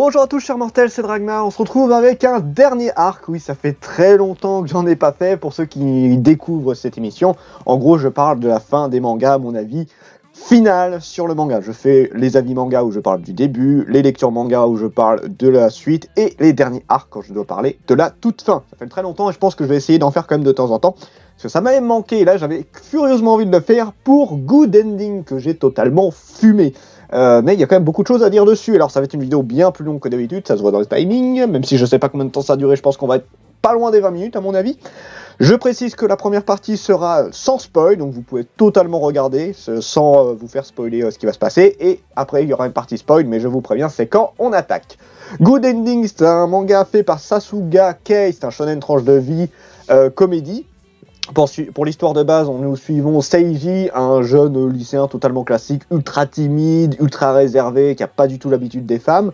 Bonjour à tous chers mortels, c'est Dragna, on se retrouve avec un dernier arc. Oui, ça fait très longtemps que j'en ai pas fait pour ceux qui découvrent cette émission. En gros, je parle de la fin des mangas, à mon avis final sur le manga. Je fais les avis manga où je parle du début, les lectures manga où je parle de la suite et les derniers arcs quand je dois parler de la toute fin. Ça fait très longtemps et je pense que je vais essayer d'en faire quand même de temps en temps. Parce que ça m'avait manqué et là j'avais furieusement envie de le faire pour Good Ending que j'ai totalement fumé. Mais il y a quand même beaucoup de choses à dire dessus. Alors ça va être une vidéo bien plus longue que d'habitude, ça se voit dans le timing, même si je sais pas combien de temps ça a duré, je pense qu'on va être pas loin des 20 minutes à mon avis. Je précise que la première partie sera sans spoil, donc vous pouvez totalement regarder sans vous faire spoiler ce qui va se passer. Et après il y aura une partie spoil, mais je vous préviens, c'est quand on attaque. Good Ending, c'est un manga fait par Sasuga Kei, c'est un shonen tranche de vie comédie. Pour l'histoire de base, nous suivons Seiji, un jeune lycéen totalement classique, ultra timide, ultra réservé, qui n'a pas du tout l'habitude des femmes,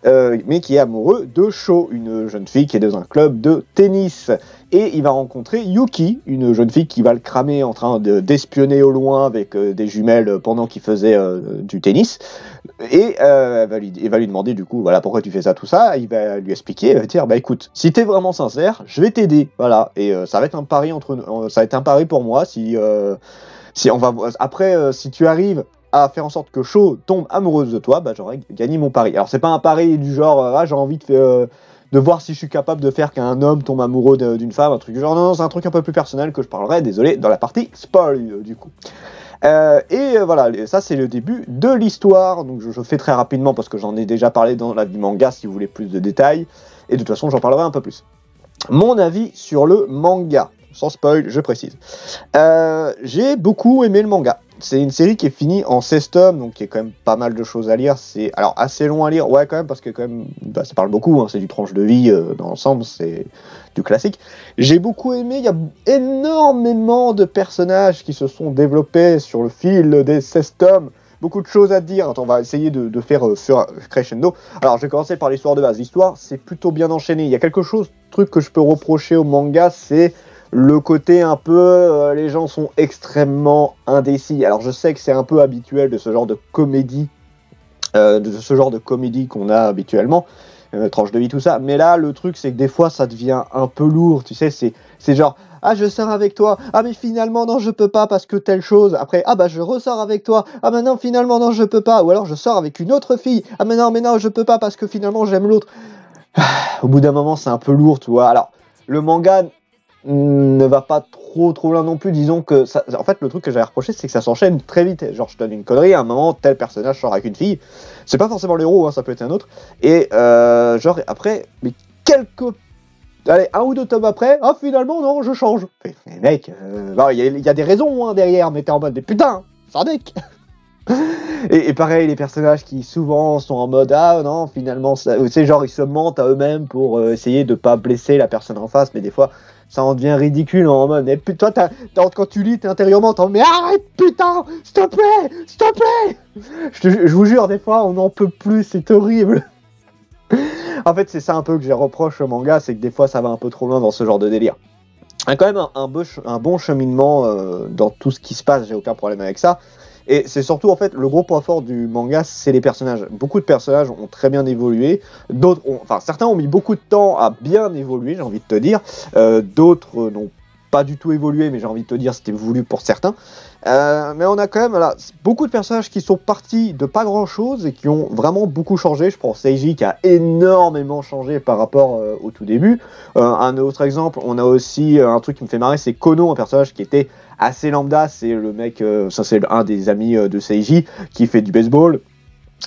mais qui est amoureux de Sho, une jeune fille qui est dans un club de tennis. Et il va rencontrer Yuki, une jeune fille qui va le cramer en train d'espionner au loin avec des jumelles pendant qu'il faisait du tennis. Et elle va lui demander du coup, voilà, pourquoi tu fais ça, tout ça. Il va lui expliquer, il va dire, bah écoute, si t'es vraiment sincère, je vais t'aider, voilà. Et ça va être un pari ça va être un pari pour moi si on va après si tu arrives à faire en sorte que Sho tombe amoureuse de toi, bah j'aurais gagné mon pari. Alors c'est pas un pari du genre, j'ai envie de voir si je suis capable de faire qu'un homme tombe amoureux d'une femme, un truc du genre. Non, c'est un truc un peu plus personnel que je parlerai, désolé, dans la partie spoil du coup. Voilà, ça c'est le début de l'histoire, donc je fais très rapidement parce que j'en ai déjà parlé dans l'avis manga si vous voulez plus de détails, et de toute façon j'en parlerai un peu plus. Mon avis sur le manga, sans spoil, je précise. J'ai beaucoup aimé le manga. C'est une série qui est finie en 16 tomes, donc il y a quand même pas mal de choses à lire. C'est alors assez long à lire, ouais quand même, parce que quand même, ça parle beaucoup, hein, c'est du tranche de vie dans l'ensemble, c'est du classique. J'ai beaucoup aimé, il y a énormément de personnages qui se sont développés sur le fil des 16 tomes. Beaucoup de choses à dire. Attends, on va essayer de faire crescendo. Alors, je vais commencer par l'histoire de base. L'histoire, c'est plutôt bien enchaîné. Il y a truc que je peux reprocher au manga, c'est le côté un peu, les gens sont extrêmement indécis. Alors je sais que c'est un peu habituel de ce genre de comédie, qu'on a habituellement, tranche de vie, tout ça. Mais là, le truc, c'est que des fois, ça devient un peu lourd. Tu sais, c'est genre, ah, je sors avec toi. Ah, mais finalement, non, je peux pas parce que telle chose. Après, ah, bah, je ressors avec toi. Ah, mais non, finalement, non, je peux pas. Ou alors, je sors avec une autre fille. Ah, mais non, je peux pas parce que finalement, j'aime l'autre. Au bout d'un moment, c'est un peu lourd, tu vois. Alors, le manga ne va pas trop loin non plus, disons que ça, en fait le truc que j'avais reproché c'est que ça s'enchaîne très vite, genre je te donne une connerie, à un moment tel personnage sort avec une fille, c'est pas forcément l'héros, hein, ça peut être un autre, et genre après, mais allez, un ou deux tomes après, ah finalement non, je change. Mais mec, il y a des raisons hein, derrière, mais t'es en mode, mais putain, Sardec. Et pareil, les personnages qui souvent sont en mode ah non finalement tu sais genre ils se mentent à eux-mêmes pour essayer de pas blesser la personne en face, mais des fois ça en devient ridicule en mode mais toi quand tu lis t'es intérieurement t'es en mais arrête putain s'il te plaît je vous jure des fois on n'en peut plus, c'est horrible. En fait c'est ça un peu que j'ai reproche au manga, c'est que des fois ça va un peu trop loin dans ce genre de délire. Il y a quand même un bon cheminement dans tout ce qui se passe, j'ai aucun problème avec ça. Et c'est surtout, en fait, le gros point fort du manga, c'est les personnages. Beaucoup de personnages ont très bien évolué. Certains ont mis beaucoup de temps à bien évoluer, j'ai envie de te dire. D'autres n'ont pas du tout évolué, mais j'ai envie de te dire, c'était voulu pour certains. Mais on a quand même beaucoup de personnages qui sont partis de pas grand-chose et qui ont vraiment beaucoup changé. Je prends Seiji qui a énormément changé par rapport au tout début. Un autre exemple, on a aussi un truc qui me fait marrer, c'est Kono, un personnage qui était assez lambda, c'est le mec, ça c'est un des amis de Seiji qui fait du baseball.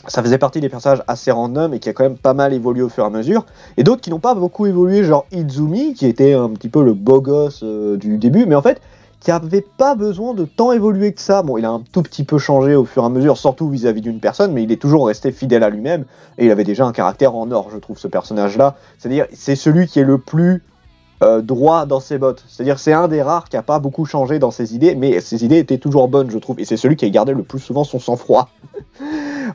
Ça faisait partie des personnages assez random et qui a quand même pas mal évolué au fur et à mesure. Et d'autres qui n'ont pas beaucoup évolué, genre Izumi, qui était un petit peu le beau gosse du début, mais en fait, qui avait pas besoin de tant évoluer que ça. Bon, il a un tout petit peu changé au fur et à mesure, surtout vis-à-vis d'une personne, mais il est toujours resté fidèle à lui-même. Et il avait déjà un caractère en or, je trouve, ce personnage-là. C'est-à-dire, c'est celui qui est le plus droit dans ses bottes. C'est-à-dire c'est un des rares qui a pas beaucoup changé dans ses idées, mais ses idées étaient toujours bonnes, je trouve, et c'est celui qui a gardé le plus souvent son sang-froid.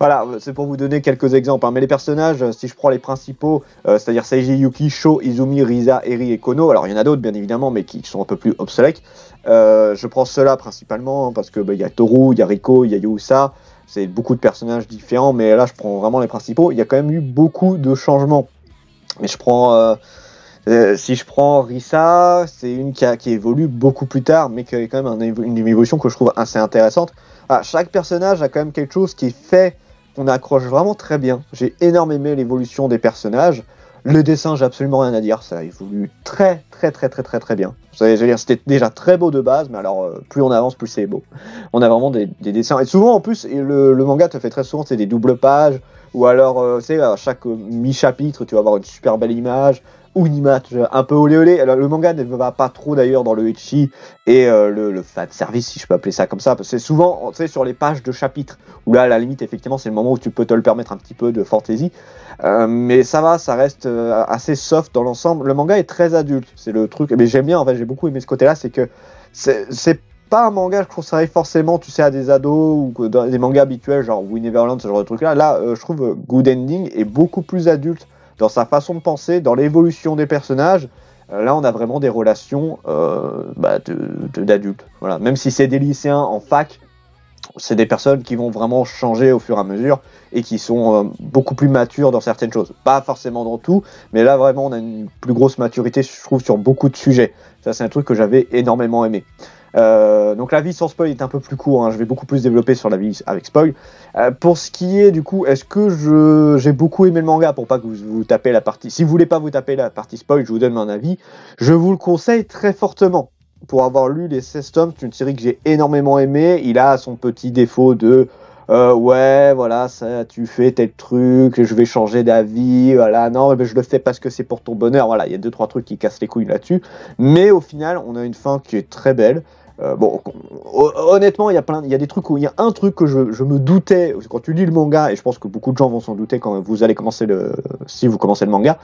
Voilà, c'est pour vous donner quelques exemples, hein. Mais les personnages, si je prends les principaux, c'est-à-dire Seiji, Yuki, Sho, Izumi, Risa, Eri et Kono, alors il y en a d'autres bien évidemment, mais qui sont un peu plus obsolètes, Je prends ceux-là principalement hein, parce que y a Toru, il y a Riko, il y a Yusa, c'est beaucoup de personnages différents, mais là je prends vraiment les principaux. Il y a quand même eu beaucoup de changements. Mais je prends si je prends Risa, c'est une qui évolue beaucoup plus tard, mais qui a quand même une évolution que je trouve assez intéressante. Chaque personnage a quand même quelque chose qui fait qu'on accroche vraiment très bien. J'ai énormément aimé l'évolution des personnages. Le dessin, j'ai absolument rien à dire, ça évolue très bien. Je veux dire, c'était déjà très beau de base, mais alors plus on avance, plus c'est beau. On a vraiment des dessins, et souvent en plus, le manga te fait très souvent c'est des doubles pages, ou alors tu sais, à chaque mi-chapitre, tu vas avoir une super belle image, ou une image un peu olé olé. Alors, le manga ne va pas trop d'ailleurs dans le ecchi et le fan service, si je peux appeler ça comme ça, parce que c'est souvent tu sais, sur les pages de chapitres, où là à la limite effectivement c'est le moment où tu peux te le permettre un petit peu de fantaisie. Mais ça va, ça reste assez soft dans l'ensemble. Le manga est très adulte, c'est le truc. Mais j'aime bien, en fait, j'ai beaucoup aimé ce côté-là, c'est que c'est pas un manga que je conseillerais forcément, tu sais, à des ados ou dans des mangas habituels, genre We Neverland, ce genre de truc-là. Là, je trouve Good Ending est beaucoup plus adulte dans sa façon de penser, dans l'évolution des personnages. Là, on a vraiment des relations d'adultes. Voilà. Même si c'est des lycéens en fac, c'est des personnes qui vont vraiment changer au fur et à mesure et qui sont beaucoup plus matures dans certaines choses. Pas forcément dans tout, mais là vraiment on a une plus grosse maturité, je trouve, sur beaucoup de sujets. Ça c'est un truc que j'avais énormément aimé. Donc la vie sans spoil est un peu plus court, hein. Je vais beaucoup plus développer sur la vie avec spoil. Pour ce qui est du coup, est-ce que j'ai beaucoup aimé le manga pour pas que vous tapez la partie... Si vous voulez pas vous taper la partie spoil, je vous donne mon avis. Je vous le conseille très fortement. Pour avoir lu les 16 tomes, c'est une série que j'ai énormément aimé. Il a son petit défaut de ouais, voilà, ça, tu fais tel truc, je vais changer d'avis, voilà, non, mais je le fais parce que c'est pour ton bonheur. Voilà, il y a 2-3 trucs qui cassent les couilles là-dessus. Mais au final, on a une fin qui est très belle. Bon, honnêtement, il y a des trucs où il y a un truc que je me doutais quand tu lis le manga, et je pense que beaucoup de gens vont s'en douter quand vous allez commencer si vous commencez le manga.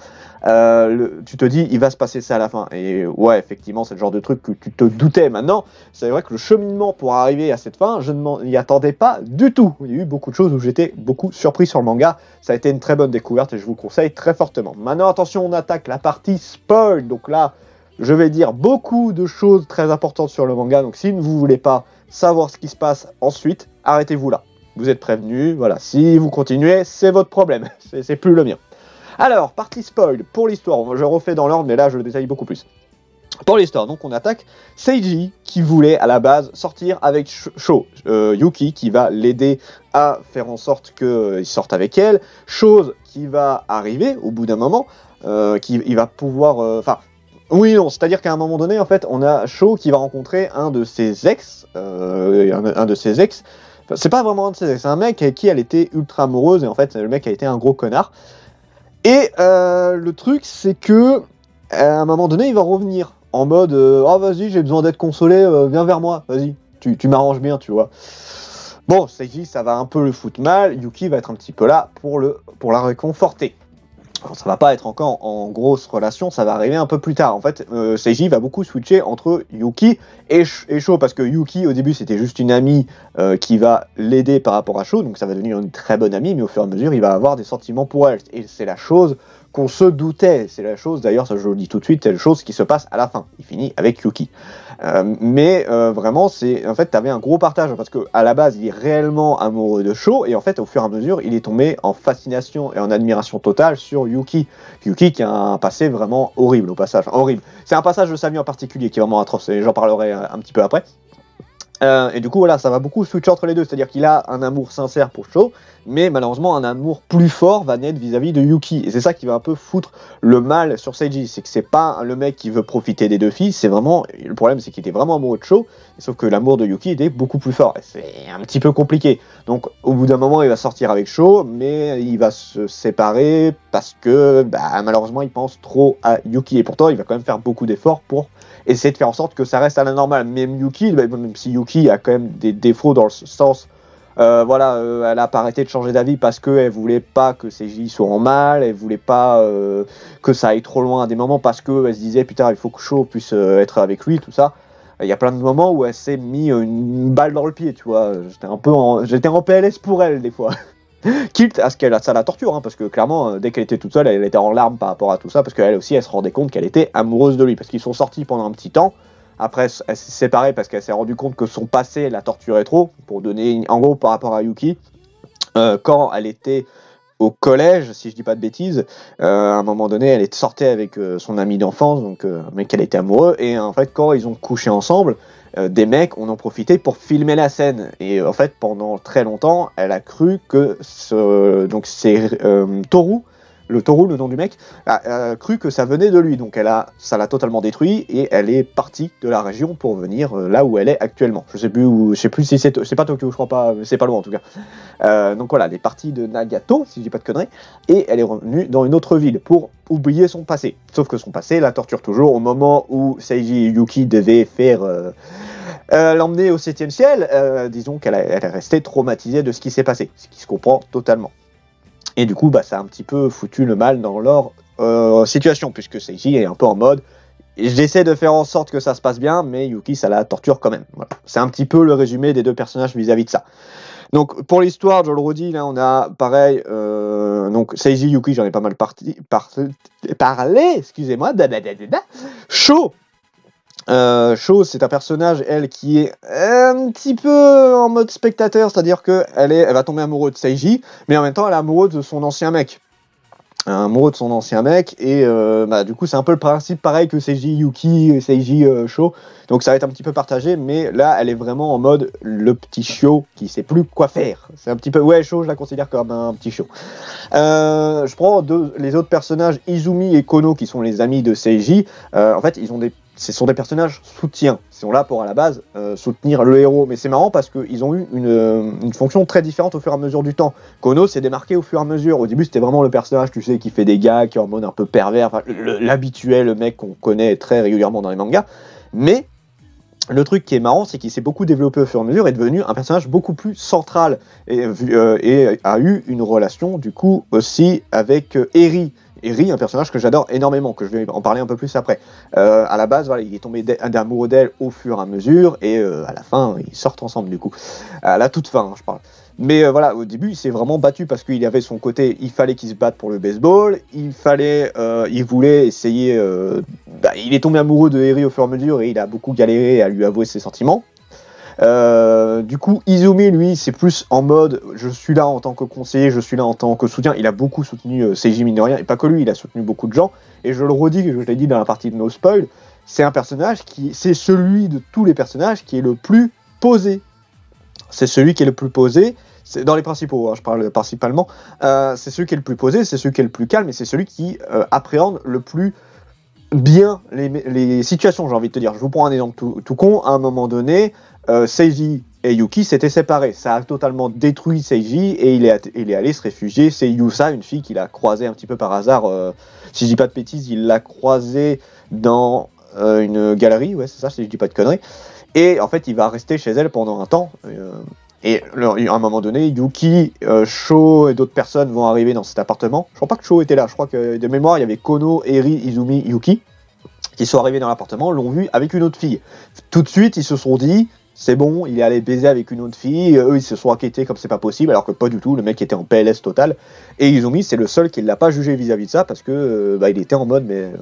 Tu te dis, il va se passer ça à la fin. Et ouais, effectivement, c'est le genre de truc que tu te doutais. Maintenant, c'est vrai que le cheminement pour arriver à cette fin, je ne m'y attendais pas du tout. Il y a eu beaucoup de choses où j'étais beaucoup surpris sur le manga. Ça a été une très bonne découverte et je vous le conseille très fortement. Maintenant, attention, on attaque la partie spoil. Donc là, je vais dire beaucoup de choses très importantes sur le manga, donc si vous ne voulez pas savoir ce qui se passe ensuite, arrêtez-vous là. Vous êtes prévenus, voilà. Si vous continuez, c'est votre problème, c'est plus le mien. Alors, partie spoil, pour l'histoire, je refais dans l'ordre, mais là je le détaille beaucoup plus. Pour l'histoire, donc on attaque Seiji qui voulait à la base sortir avec Sho, Yuki qui va l'aider à faire en sorte qu'il sorte avec elle, chose qui va arriver au bout d'un moment, il va pouvoir... oui, non, c'est-à-dire qu'à un moment donné, en fait, on a Sho qui va rencontrer un de ses ex, un de ses ex. Enfin, c'est pas vraiment un de ses ex, c'est un mec avec qui elle était ultra amoureuse, et en fait, le mec a été un gros connard. Et le truc, c'est que à un moment donné, il va revenir en mode oh vas-y, j'ai besoin d'être consolé, viens vers moi, vas-y, tu m'arranges bien, tu vois. Bon, Seiji, ça va un peu le foutre mal. Yuki va être un petit peu là pour la réconforter. Alors, ça va pas être encore en grosse relation, ça va arriver un peu plus tard. En fait, Seiji va beaucoup switcher entre Yuki et Sho, parce que Yuki, au début, c'était juste une amie qui va l'aider par rapport à Sho, donc ça va devenir une très bonne amie, mais au fur et à mesure, il va avoir des sentiments pour elle. Et c'est la chose qu'on se doutait. C'est la chose, d'ailleurs, ça je le dis tout de suite, c'est la chose qui se passe à la fin. Il finit avec Yuki. Mais vraiment, en fait, t'avais un gros partage, parce que à la base, il est réellement amoureux de Sho, et en fait, au fur et à mesure, il est tombé en fascination et en admiration totale sur Yuki. Yuki qui a un passé vraiment horrible, au passage. Horrible. C'est un passage de sa vie en particulier qui est vraiment atroce, et j'en parlerai un petit peu après. Et du coup, voilà, ça va beaucoup switcher entre les deux, c'est-à-dire qu'il a un amour sincère pour Sho, mais malheureusement, un amour plus fort va naître vis-à-vis de Yuki. Et c'est ça qui va un peu foutre le mal sur Seiji, c'est que c'est pas le mec qui veut profiter des deux filles, c'est vraiment... Le problème, c'est qu'il était vraiment amoureux de Sho, sauf que l'amour de Yuki était beaucoup plus fort, et c'est un petit peu compliqué. Donc, au bout d'un moment, il va sortir avec Sho, mais il va se séparer parce que, malheureusement, il pense trop à Yuki, et pourtant, il va quand même faire beaucoup d'efforts pour essayer de faire en sorte que ça reste à la normale. Même Yuki, même si Yuki a quand même des défauts dans le sens, elle a pas arrêté de changer d'avis parce qu'elle voulait pas que Seiji soit en mal, elle voulait pas que ça aille trop loin à des moments parce qu'elle se disait putain il faut que Sho puisse être avec lui, tout ça. Il y a plein de moments où elle s'est mis une balle dans le pied, tu vois. J'étais en PLS pour elle des fois. Quitte à ce qu'elle a ça la torture, hein, parce que clairement, dès qu'elle était toute seule, elle était en larmes par rapport à tout ça, parce qu'elle aussi, elle se rendait compte qu'elle était amoureuse de lui, parce qu'ils sont sortis pendant un petit temps, Après, elle s'est séparée parce qu'elle s'est rendue compte que son passé la torturait trop. Pour donner, en gros, par rapport à Yuki, quand elle était au collège, si je dis pas de bêtises, à un moment donné, elle sortait avec son ami d'enfance, donc un mec qu'elle était amoureux, et en fait, quand ils ont couché ensemble, des mecs en ont profité pour filmer la scène. Et en fait, pendant très longtemps, elle a cru que donc c'est Toru, le nom du mec, a cru que ça venait de lui. Donc ça l'a totalement détruit et elle est partie de la région pour venir là où elle est actuellement. Je sais plus si c'est pas Tokyo, je crois pas, c'est pas loin en tout cas. Donc voilà, elle est partie de Nagato, si je dis pas de conneries, et elle est revenue dans une autre ville pour oublier son passé. Sauf que son passé la torture toujours. Au moment où Seiji et Yuki devaient faire l'emmener au 7e ciel, disons qu'elle est restée traumatisée de ce qui s'est passé, ce qui se comprend totalement. Et du coup, ça a un petit peu foutu le mal dans leur situation, puisque Seiji est un peu en mode j'essaie de faire en sorte que ça se passe bien, mais Yuki, ça la torture quand même. Voilà. C'est un petit peu le résumé des deux personnages vis-à-vis de ça. Donc, pour l'histoire, je le redis, là, on a pareil, donc Seiji, Yuki, j'en ai pas mal parlé, excusez-moi, Sho. Sho, c'est un personnage, elle, qui est un petit peu en mode spectateur, c'est-à-dire qu'elle va tomber amoureuse de Seiji, mais en même temps, elle est amoureuse de son ancien mec. Et du coup, c'est un peu le principe pareil que Seiji Yuki et Seiji Sho, donc ça va être un petit peu partagé, mais là, elle est vraiment en mode le petit chiot qui sait plus quoi faire. C'est un petit peu, ouais, Sho, je la considère comme un petit chiot. Je prends les autres personnages, Izumi et Kono, qui sont les amis de Seiji. En fait, ce sont des personnages soutiens. Ils sont là pour, à la base, soutenir le héros. Mais c'est marrant parce qu'ils ont eu une fonction très différente au fur et à mesure du temps. Kono s'est démarqué au fur et à mesure. Au début, c'était vraiment le personnage, tu sais, qui fait des gags, qui est en mode un peu pervers, l'habituel, le mec qu'on connaît très régulièrement dans les mangas. Mais le truc qui est marrant, c'est qu'il s'est beaucoup développé au fur et à mesure, est devenu un personnage beaucoup plus central et a eu une relation, du coup, aussi avec Eri. Eri, un personnage que j'adore énormément, que je vais en parler un peu plus après. À la base, voilà, il est tombé amoureux d'elle au fur et à mesure, et à la fin, ils sortent ensemble, du coup. À la toute fin, je parle. Mais voilà, au début, il s'est vraiment battu parce qu'il avait son côté, il fallait qu'il se batte pour le baseball, il voulait essayer... il est tombé amoureux de Eri au fur et à mesure, et il a beaucoup galéré à lui avouer ses sentiments. Du coup, Izumi, lui, c'est plus en mode je suis là en tant que conseiller, je suis là en tant que soutien. Il a beaucoup soutenu Seiji, mine de rien, et pas que lui, il a soutenu beaucoup de gens. Et je le redis, je l'ai dit dans la partie de No Spoil, c'est un personnage c'est celui de tous les personnages qui est le plus posé. C'est celui qui est le plus posé. C'est dans les principaux, je parle principalement. C'est celui qui est le plus posé, c'est celui qui est le plus calme, et c'est celui qui appréhende le plus bien les situations, j'ai envie de te dire. Je vous prends un exemple tout con. À un moment donné, Seiji et Yuki s'étaient séparés. Ça a totalement détruit Seiji et il est allé se réfugier. C'est Yusa, une fille qu'il a croisée un petit peu par hasard. Si je dis pas de bêtises, il l'a croisée dans une galerie. Ouais, c'est ça, si je dis pas de conneries. Et en fait, il va rester chez elle pendant un temps. Et à un moment donné, Yuki, Sho et d'autres personnes vont arriver dans cet appartement. Je crois pas que Sho était là. Je crois que de mémoire, il y avait Kono, Eri, Izumi, Yuki qui sont arrivés dans l'appartement, l'ont vu avec une autre fille. Tout de suite, ils se sont dit, c'est bon, il est allé baiser avec une autre fille. Eux, ils se sont inquiétés comme c'est pas possible, alors que pas du tout. Le mec était en PLS total. Et Izumi, c'est le seul qui l'a pas jugé vis-à-vis de ça parce que il était en mode, mais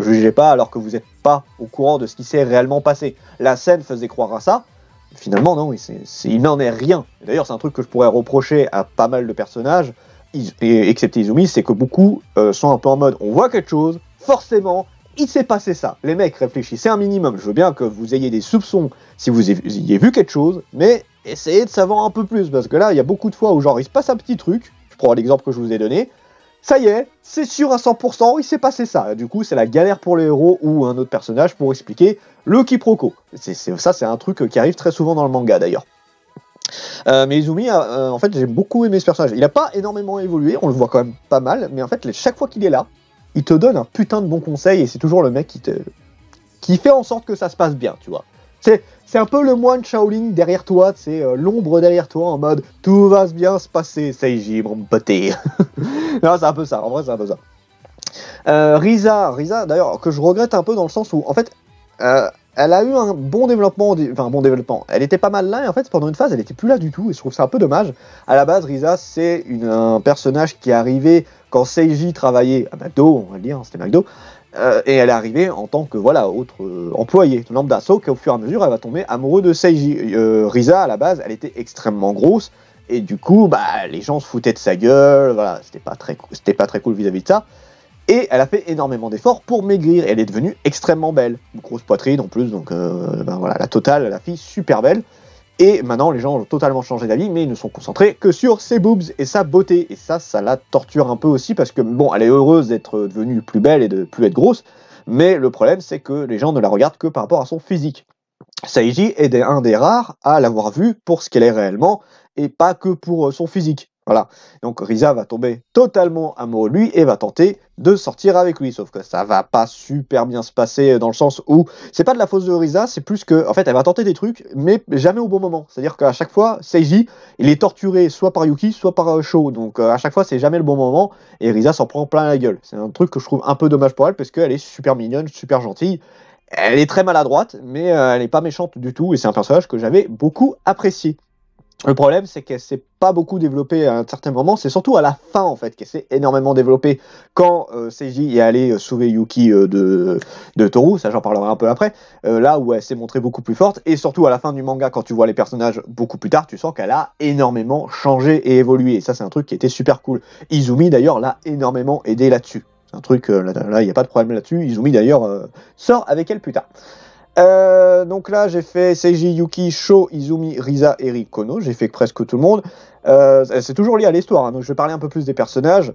jugez pas alors que vous êtes pas au courant de ce qui s'est réellement passé. La scène faisait croire à ça. Finalement, non, il n'en est rien. Et d'ailleurs, c'est un truc que je pourrais reprocher à pas mal de personnages, excepté Izumi, c'est que beaucoup sont un peu en mode, on voit quelque chose, forcément, il s'est passé ça. Les mecs, réfléchissez un minimum. Je veux bien que vous ayez des soupçons si vous ayez vu quelque chose, mais essayez de savoir un peu plus, parce que là, il y a beaucoup de fois où genre, il se passe un petit truc, je prends l'exemple que je vous ai donné, ça y est, c'est sûr à 100%, il s'est passé ça. Du coup, c'est la galère pour le héros ou un autre personnage pour expliquer le quiproquo. Ça, c'est un truc qui arrive très souvent dans le manga, d'ailleurs. Mais Izumi, en fait, j'ai beaucoup aimé ce personnage. Il n'a pas énormément évolué, on le voit quand même pas mal, mais en fait, chaque fois qu'il est là, il te donne un putain de bon conseil, et c'est toujours le mec qui fait en sorte que ça se passe bien, tu vois. C'est un peu le moine Shaolin derrière toi, c'est l'ombre derrière toi, en mode « Tout va bien se passer, Seiji, mon poté ». Non, c'est un peu ça, en vrai, c'est un peu ça. Risa, d'ailleurs, que je regrette un peu dans le sens où, en fait, elle a eu un bon développement, Elle était pas mal là, et en fait, pendant une phase, elle était plus là du tout, et je trouve ça un peu dommage. À la base, Risa, c'est un personnage qui est arrivé quand Seiji travaillait à McDo, on va le dire, c'était McDo, et elle est arrivée en tant que autre employée lambda, sauf qu'au fur et à mesure elle va tomber amoureuse de Seiji. Risa à la base elle était extrêmement grosse et du coup les gens se foutaient de sa gueule, c'était pas très cool vis-à-vis de ça. Et elle a fait énormément d'efforts pour maigrir. Elle est devenue extrêmement belle, une grosse poitrine en plus, donc la totale, la fille super belle. Et maintenant, les gens ont totalement changé d'avis, mais ils ne sont concentrés que sur ses boobs et sa beauté. Et ça la torture un peu aussi, parce que, elle est heureuse d'être devenue plus belle et de plus être grosse, mais le problème, c'est que les gens ne la regardent que par rapport à son physique. Seiji est un des rares à l'avoir vue pour ce qu'elle est réellement, et pas que pour son physique. Voilà. Donc Risa va tomber totalement amoureux de lui et va tenter de sortir avec lui. Sauf que ça va pas super bien se passer dans le sens où c'est pas de la faute de Risa, c'est plus que en fait elle va tenter des trucs mais jamais au bon moment. C'est-à-dire qu'à chaque fois Seiji il est torturé soit par Yuki soit par Sho. Donc à chaque fois c'est jamais le bon moment et Risa s'en prend plein la gueule. C'est un truc que je trouve un peu dommage pour elle parce qu'elle est super mignonne, super gentille. Elle est très maladroite mais elle est pas méchante du tout et c'est un personnage que j'avais beaucoup apprécié. Le problème, c'est qu'elle s'est pas beaucoup développée à un certain moment. C'est surtout à la fin, en fait, qu'elle s'est énormément développée quand Seiji est allé sauver Yuki de Toru. Ça, j'en parlerai un peu après. Là où elle s'est montrée beaucoup plus forte. Et surtout à la fin du manga, quand tu vois les personnages beaucoup plus tard, tu sens qu'elle a énormément changé et évolué. Et ça, c'est un truc qui était super cool. Izumi, d'ailleurs, l'a énormément aidé là-dessus. C'est un truc, là, il n'y a pas de problème là-dessus. Izumi, d'ailleurs, sort avec elle plus tard. Donc là, j'ai fait Seiji, Yuki, Sho, Izumi, Risa et Rikono. J'ai fait presque tout le monde. C'est toujours lié à l'histoire, hein, donc je vais parler un peu plus des personnages.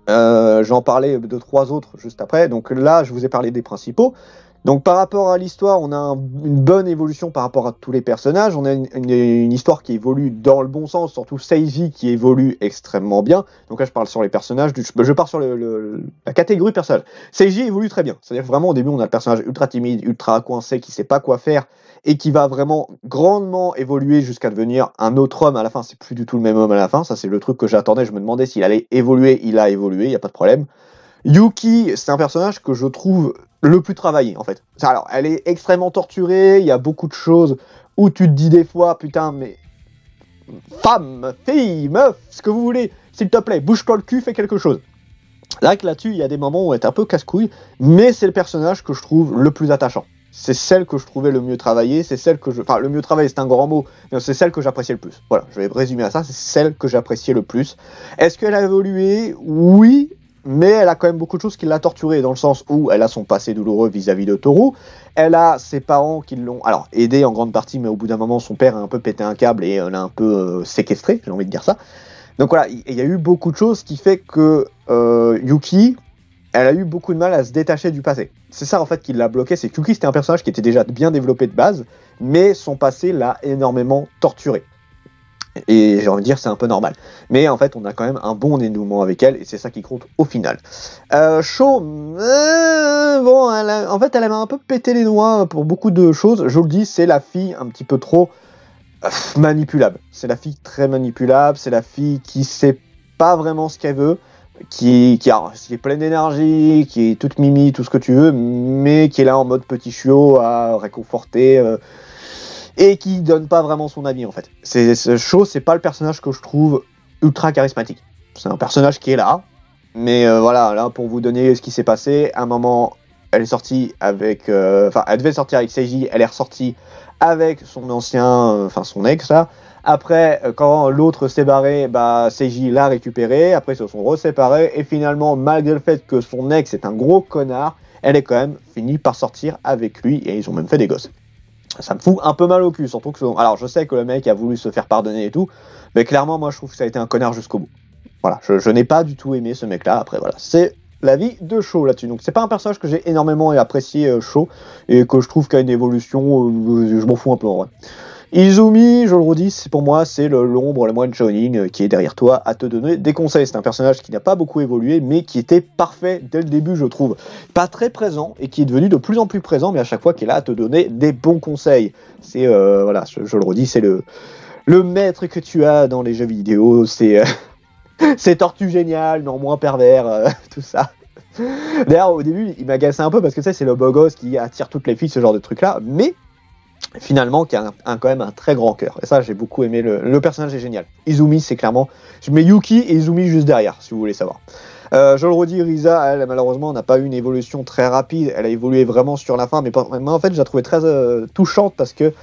J'en parlais de 3 autres juste après. Donc là, je vous ai parlé des principaux. Donc par rapport à l'histoire, on a une bonne évolution par rapport à tous les personnages. On a une histoire qui évolue dans le bon sens, surtout Seiji qui évolue extrêmement bien. Donc là, je parle sur les personnages. Je pars sur la catégorie personnage. Seiji évolue très bien. C'est-à-dire que vraiment, au début, on a le personnage ultra timide, ultra coincé, qui sait pas quoi faire et qui va vraiment grandement évoluer jusqu'à devenir un autre homme à la fin. C'est plus du tout le même homme à la fin. Ça, c'est le truc que j'attendais. Je me demandais s'il allait évoluer. Il a évolué, il n'y a pas de problème. Yuki, c'est un personnage que je trouve le plus travaillé, en fait. Alors, elle est extrêmement torturée, il y a beaucoup de choses où tu te dis des fois, putain, mais femme, fille, meuf, ce que vous voulez, s'il te plaît, bouge-toi le cul, fais quelque chose. C'est vrai que là-dessus, il y a des moments où elle est un peu casse-couille, mais c'est le personnage que je trouve le plus attachant. C'est celle que je trouvais le mieux travaillée, c'est celle que enfin, le mieux travaillé, c'est un grand mot, mais c'est celle que j'appréciais le plus. Voilà, je vais résumer à ça, c'est celle que j'appréciais le plus. Est-ce qu'elle a évolué? Oui, mais elle a quand même beaucoup de choses qui l'a torturée, dans le sens où elle a son passé douloureux vis-à-vis de Toru, elle a ses parents qui l'ont aidé en grande partie, mais au bout d'un moment, son père a un peu pété un câble et l'a un peu séquestré, j'ai envie de dire ça. Donc voilà, il y a eu beaucoup de choses qui fait que Yuki, elle a eu beaucoup de mal à se détacher du passé. C'est ça en fait qui l'a bloqué, c'est que Yuki c'était un personnage qui était déjà bien développé de base, mais son passé l'a énormément torturé. Et j'ai envie de dire c'est un peu normal. Mais en fait on a quand même un bon dénouement avec elle et c'est ça qui compte au final. Sho, en fait elle m'a un peu pété les noix pour beaucoup de choses. Je vous le dis, c'est la fille un petit peu trop manipulable. C'est la fille très manipulable, c'est la fille qui sait pas vraiment ce qu'elle veut, qui est pleine d'énergie, qui est toute mimi, tout ce que tu veux, mais qui est là en mode petit chiot à réconforter et qui donne pas vraiment son avis en fait. Sho, c'est pas le personnage que je trouve ultra charismatique. C'est un personnage qui est là, mais voilà, là pour vous donner ce qui s'est passé, à un moment, elle est sortie avec, elle devait sortir avec Seiji, elle est ressortie avec son ancien, son ex là. Après, quand l'autre s'est barré, Seiji l'a récupéré. Après, ils se sont reséparés. Et finalement, malgré le fait que son ex est un gros connard, elle est quand même finie par sortir avec lui. Et ils ont même fait des gosses. Ça me fout un peu mal au cul. Surtout que, alors, je sais que le mec a voulu se faire pardonner et tout. Mais clairement, moi, je trouve que ça a été un connard jusqu'au bout. Voilà, je n'ai pas du tout aimé ce mec-là. Après, voilà, c'est l'avis de Sho là-dessus. Donc, c'est pas un personnage que j'ai énormément apprécié, Sho. Et que je trouve qu'il y a une évolution. Je m'en fous un peu en vrai. Izumi, je le redis, pour moi, c'est l'ombre, le moine Shonin qui est derrière toi à te donner des conseils. C'est un personnage qui n'a pas beaucoup évolué, mais qui était parfait dès le début, je trouve. Pas très présent, et qui est devenu de plus en plus présent, mais à chaque fois qui est là à te donner des bons conseils. C'est, voilà, je le redis, c'est le maître que tu as dans les jeux vidéo, c'est Tortue Génial, non moins pervers, tout ça. D'ailleurs, au début, il m'agaçait un peu, parce que c'est le beau gosse qui attire toutes les filles, ce genre de truc-là, mais finalement qui a quand même un très grand cœur, et ça j'ai beaucoup aimé, le personnage est génial. Izumi, c'est clairement, je mets Yuki et Izumi juste derrière si vous voulez savoir. Je le redis, Risa, elle, malheureusement, n'a pas eu une évolution très rapide. Elle a évolué vraiment sur la fin, mais moi, en fait, je la trouvais très touchante parce que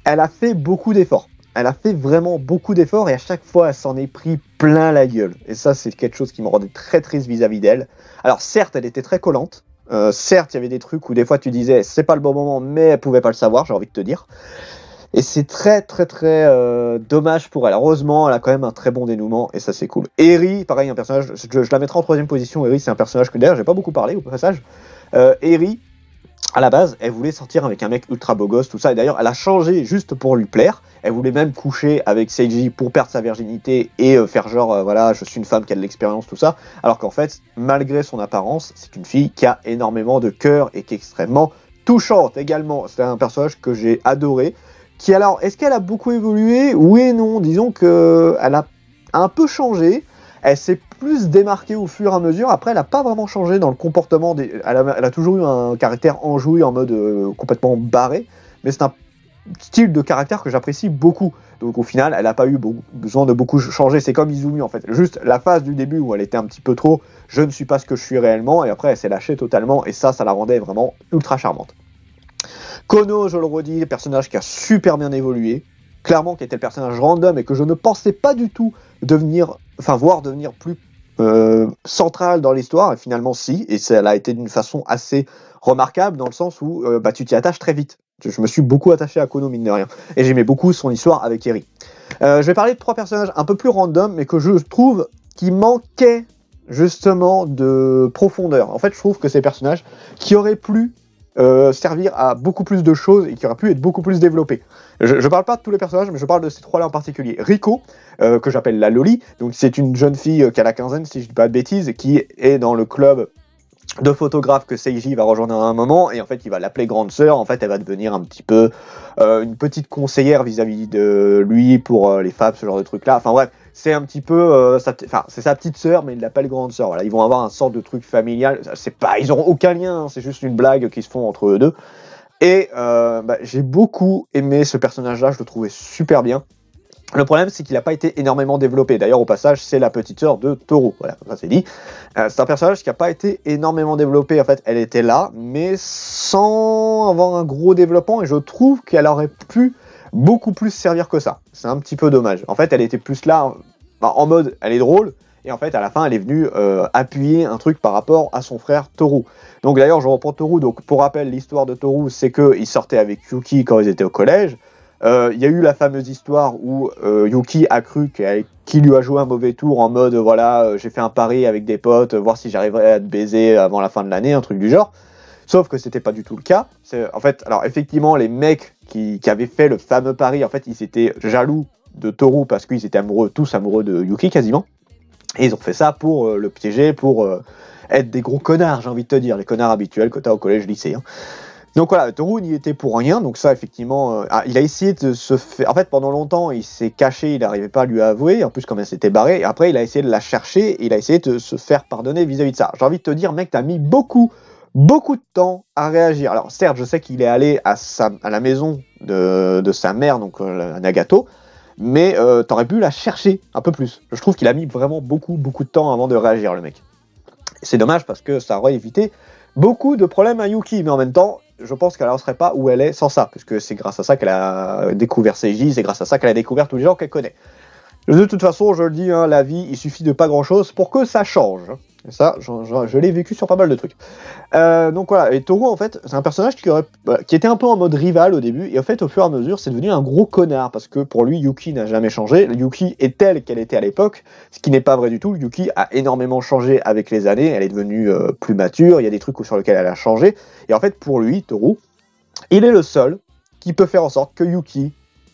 elle a fait beaucoup d'efforts. Elle a fait vraiment beaucoup d'efforts et à chaque fois, elle s'en est pris plein la gueule. Et ça, c'est quelque chose qui me rendait très triste vis-à-vis d'elle. Alors, certes, elle était très collante. Certes, il y avait des trucs où des fois tu disais c'est pas le bon moment, mais elle pouvait pas le savoir, j'ai envie de te dire. Et c'est très très très dommage pour elle. Heureusement, elle a quand même un très bon dénouement et ça c'est cool. Eri, pareil, un personnage, je la mettrai en troisième position. Eri, c'est un personnage que d'ailleurs j'ai pas beaucoup parlé au passage. Eri, à la base, elle voulait sortir avec un mec ultra beau gosse, tout ça. Et d'ailleurs, elle a changé juste pour lui plaire. Elle voulait même coucher avec Seiji pour perdre sa virginité et faire genre, voilà, je suis une femme qui a de l'expérience, tout ça. Alors qu'en fait, malgré son apparence, c'est une fille qui a énormément de cœur et qui est extrêmement touchante également. C'est un personnage que j'ai adoré. Qui alors, est-ce qu'elle a beaucoup évolué? Oui et non. Disons que elle a un peu changé. Elle s'est plus démarquée au fur et à mesure. Après, elle n'a pas vraiment changé dans le comportement. Elle a toujours eu un caractère enjoué en mode complètement barré. Mais c'est un style de caractère que j'apprécie beaucoup. Donc au final, elle n'a pas eu besoin de beaucoup changer. C'est comme Izumi en fait. Juste la phase du début où elle était un petit peu trop « je ne suis pas ce que je suis réellement » et après elle s'est lâchée totalement et ça la rendait vraiment ultra charmante. Kono, je le redis, le personnage qui a super bien évolué, clairement qui était le personnage random et que je ne pensais pas du tout voir devenir plus central dans l'histoire, et finalement si, et ça a été d'une façon assez remarquable dans le sens où tu t'y attaches très vite. Je me suis beaucoup attaché à Kono mine de rien, et j'aimais beaucoup son histoire avec Eri. Je vais parler de 3 personnages un peu plus random, mais que je trouve qui manquaient justement de profondeur. En fait, je trouve que ces personnages qui auraient pu servir à beaucoup plus de choses et qui auraient pu être beaucoup plus développés. Je parle pas de tous les personnages, mais je parle de ces 3-là en particulier. Riko, que j'appelle la Loli, donc c'est une jeune fille qui a la quinzaine, si je dis pas de bêtises, qui est dans le club de photographes que Seiji va rejoindre à un moment, et en fait il va l'appeler grande sœur. En fait elle va devenir un petit peu une petite conseillère vis-à-vis de lui pour les femmes, ce genre de truc là. Enfin bref, c'est un petit peu c'est sa petite sœur, mais il l'appelle grande sœur. Voilà, ils vont avoir un sort de truc familial. Ils auront aucun lien, hein, c'est juste une blague qui se font entre eux deux. Et j'ai beaucoup aimé ce personnage là, je le trouvais super bien. Le problème, c'est qu'il n'a pas été énormément développé. D'ailleurs, au passage, c'est la petite sœur de Toru. Voilà, ça c'est dit. C'est un personnage qui n'a pas été énormément développé. En fait, elle était là, mais sans avoir un gros développement. Et je trouve qu'elle aurait pu beaucoup plus servir que ça. C'est un petit peu dommage. En fait, elle était plus là en mode, elle est drôle. Et en fait, à la fin, elle est venue appuyer un truc par rapport à son frère Toru. Donc d'ailleurs, je reprends Toru. Donc pour rappel, l'histoire de Toru, c'est qu'il sortait avec Yuki quand ils étaient au collège. Il y a eu la fameuse histoire où Yuki a cru qu'il lui a joué un mauvais tour en mode voilà, j'ai fait un pari avec des potes, voir si j'arriverais à te baiser avant la fin de l'année, un truc du genre. Sauf que c'était pas du tout le cas. En fait, alors effectivement, les mecs qui avaient fait le fameux pari, en fait, ils étaient jaloux de Toru parce qu'ils étaient tous amoureux de Yuki quasiment. Et ils ont fait ça pour le piéger, pour être des gros connards, j'ai envie de te dire, les connards habituels que t'as au collège-lycée. Hein. Donc voilà, Toru n'y était pour rien, donc ça effectivement, il a essayé de se faire... En fait, pendant longtemps, il s'est caché, il n'arrivait pas à lui avouer, en plus comme elle s'était barrée, et après il a essayé de la chercher, et il a essayé de se faire pardonner vis-à-vis de ça. J'ai envie de te dire, mec, t'as mis beaucoup de temps à réagir. Alors certes, je sais qu'il est allé à la maison de sa mère, donc à Nagato, mais t'aurais pu la chercher un peu plus. Je trouve qu'il a mis vraiment beaucoup de temps avant de réagir, le mec. Et c'est dommage parce que ça aurait évité beaucoup de problèmes à Yuki, mais en même temps, je pense qu'elle n'en serait pas où elle est sans ça, puisque c'est grâce à ça qu'elle a découvert Seiji, c'est grâce à ça qu'elle a découvert tous les gens qu'elle connaît. De toute façon, je le dis, hein, la vie, il suffit de pas grand-chose pour que ça change. Et ça, je l'ai vécu sur pas mal de trucs. Donc voilà, et Toru, en fait, c'est un personnage qui était un peu en mode rival au début, et en fait, au fur et à mesure, c'est devenu un gros connard, parce que pour lui, Yuki n'a jamais changé. Yuki est telle qu'elle était à l'époque, ce qui n'est pas vrai du tout. Yuki a énormément changé avec les années, elle est devenue plus mature, il y a des trucs sur lesquels elle a changé, et en fait, pour lui, Toru, il est le seul qui peut faire en sorte que Yuki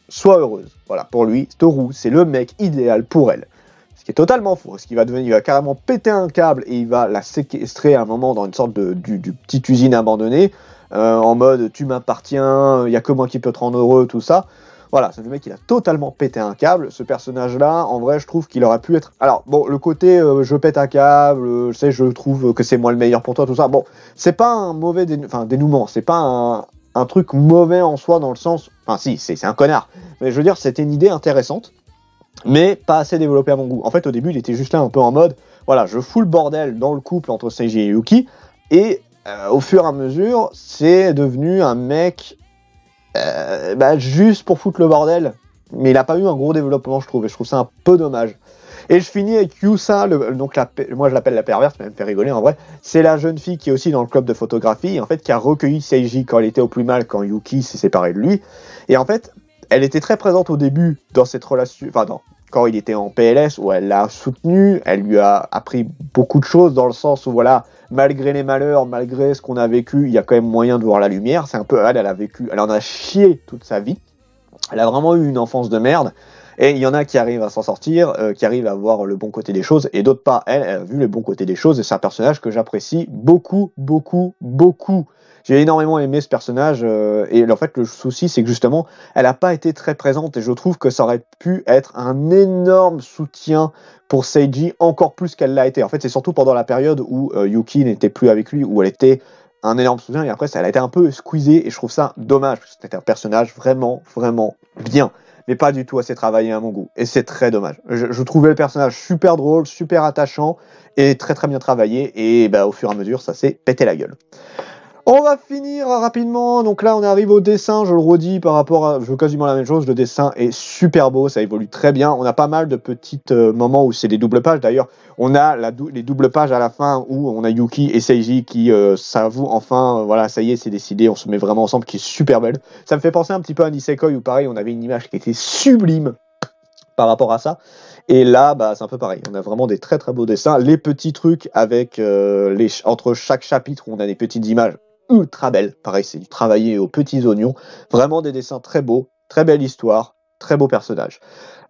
soit heureuse. Voilà, pour lui, Toru, c'est le mec idéal pour elle. Ce qui est totalement faux, parce qu'il va carrément péter un câble et il va la séquestrer à un moment dans une sorte de petite usine abandonnée, en mode tu m'appartiens, il n'y a que moi qui peux te rendre heureux, tout ça. Voilà, c'est le mec qui a totalement pété un câble. Ce personnage-là, en vrai, je trouve qu'il aurait pu être... Alors, bon, le côté je pète un câble, je trouve que c'est moi le meilleur pour toi, tout ça, bon, c'est pas un mauvais dénouement, c'est pas un truc mauvais en soi dans le sens... Enfin si, c'est un connard. Mais je veux dire, c'était une idée intéressante. mais pas assez développé à mon goût. En fait, au début, il était juste là un peu en mode, voilà, je fous le bordel dans le couple entre Seiji et Yuki, et au fur et à mesure, c'est devenu un mec juste pour foutre le bordel, mais il n'a pas eu un gros développement, je trouve, et je trouve ça un peu dommage. Et je finis avec Yusa, moi je l'appelle la perverse, mais elle me fait rigoler en vrai. C'est la jeune fille qui est aussi dans le club de photographie, en fait, qui a recueilli Seiji quand il était au plus mal, quand Yuki s'est séparé de lui. Et en fait, elle était très présente au début dans cette relation, quand il était en PLS, où elle l'a soutenu, elle lui a appris beaucoup de choses, dans le sens où, voilà, malgré les malheurs, malgré ce qu'on a vécu, il y a quand même moyen de voir la lumière. C'est un peu, elle en a chié toute sa vie. Elle a vraiment eu une enfance de merde. Et il y en a qui arrivent à s'en sortir, qui arrivent à voir le bon côté des choses, et d'autres pas. Elle a vu le bon côté des choses, et c'est un personnage que j'apprécie beaucoup, beaucoup, beaucoup. J'ai énormément aimé ce personnage, et en fait, le souci, c'est que justement, elle n'a pas été très présente, et je trouve que ça aurait pu être un énorme soutien pour Seiji, encore plus qu'elle l'a été. En fait, c'est surtout pendant la période où Yuki n'était plus avec lui, où elle était un énorme soutien, et après, elle a été un peu squeezée, et je trouve ça dommage, parce que c'était un personnage vraiment, vraiment bien, mais pas du tout assez travaillé à mon goût. Et c'est très dommage. Je trouvais le personnage super drôle, super attachant, et très très bien travaillé, et au fur et à mesure, ça s'est pété la gueule. On va finir rapidement, donc là on arrive au dessin, je le redis par rapport à, je veux quasiment la même chose, le dessin est super beau, ça évolue très bien, on a pas mal de petits moments où c'est des doubles pages, d'ailleurs on a les doubles pages à la fin où on a Yuki et Seiji qui s'avouent enfin, voilà ça y est c'est décidé, on se met vraiment ensemble, qui est super belle, ça me fait penser un petit peu à Nisekoi où pareil on avait une image qui était sublime par rapport à ça. Et là, c'est un peu pareil. On a vraiment des très très beaux dessins. Les petits trucs avec entre chaque chapitre, où on a des petites images ultra belles. Pareil, c'est du travaillé aux petits oignons. Vraiment des dessins très beaux, très belle histoire, très beau personnage.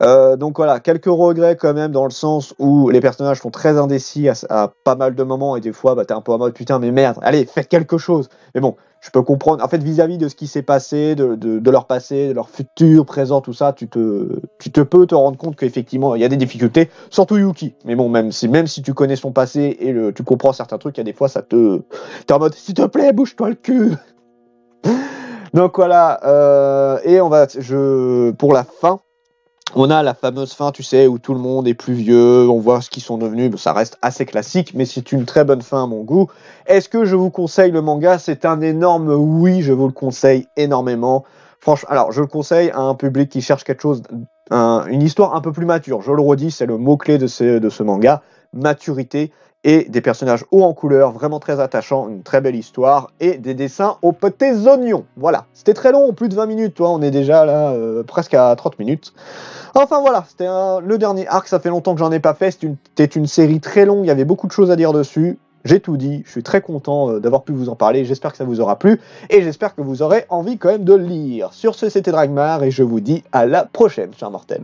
Donc voilà, quelques regrets quand même dans le sens où les personnages sont très indécis à pas mal de moments et des fois t'es un peu en mode putain mais merde, allez faites quelque chose. Mais bon, je peux comprendre. En fait vis-à-vis de ce qui s'est passé, de leur passé, de leur futur, présent, tout ça, tu peux te rendre compte qu'effectivement il y a des difficultés, surtout Yuki. Mais bon, même si tu connais son passé et tu comprends certains trucs, il y a des fois t'es en mode s'il te plaît bouge-toi le cul. Donc voilà, et pour la fin. On a la fameuse fin, tu sais, où tout le monde est plus vieux, on voit ce qu'ils sont devenus, ça reste assez classique, mais c'est une très bonne fin à mon goût. Est-ce que je vous conseille le manga? C'est un énorme oui, je vous le conseille énormément. Franchement, alors je le conseille à un public qui cherche quelque chose, une histoire un peu plus mature. Je le redis, c'est le mot-clé de ce manga, maturité, et des personnages hauts en couleur, vraiment très attachants, une très belle histoire, et des dessins aux petits oignons. Voilà, c'était très long, plus de 20 minutes, toi, on est déjà là, presque à 30 minutes. Enfin voilà, c'était le dernier arc, ça fait longtemps que j'en ai pas fait, c'était une série très longue, il y avait beaucoup de choses à dire dessus, j'ai tout dit, je suis très content d'avoir pu vous en parler, j'espère que ça vous aura plu, et j'espère que vous aurez envie quand même de le lire. Sur ce, c'était Dragmar, et je vous dis à la prochaine, chers mortels.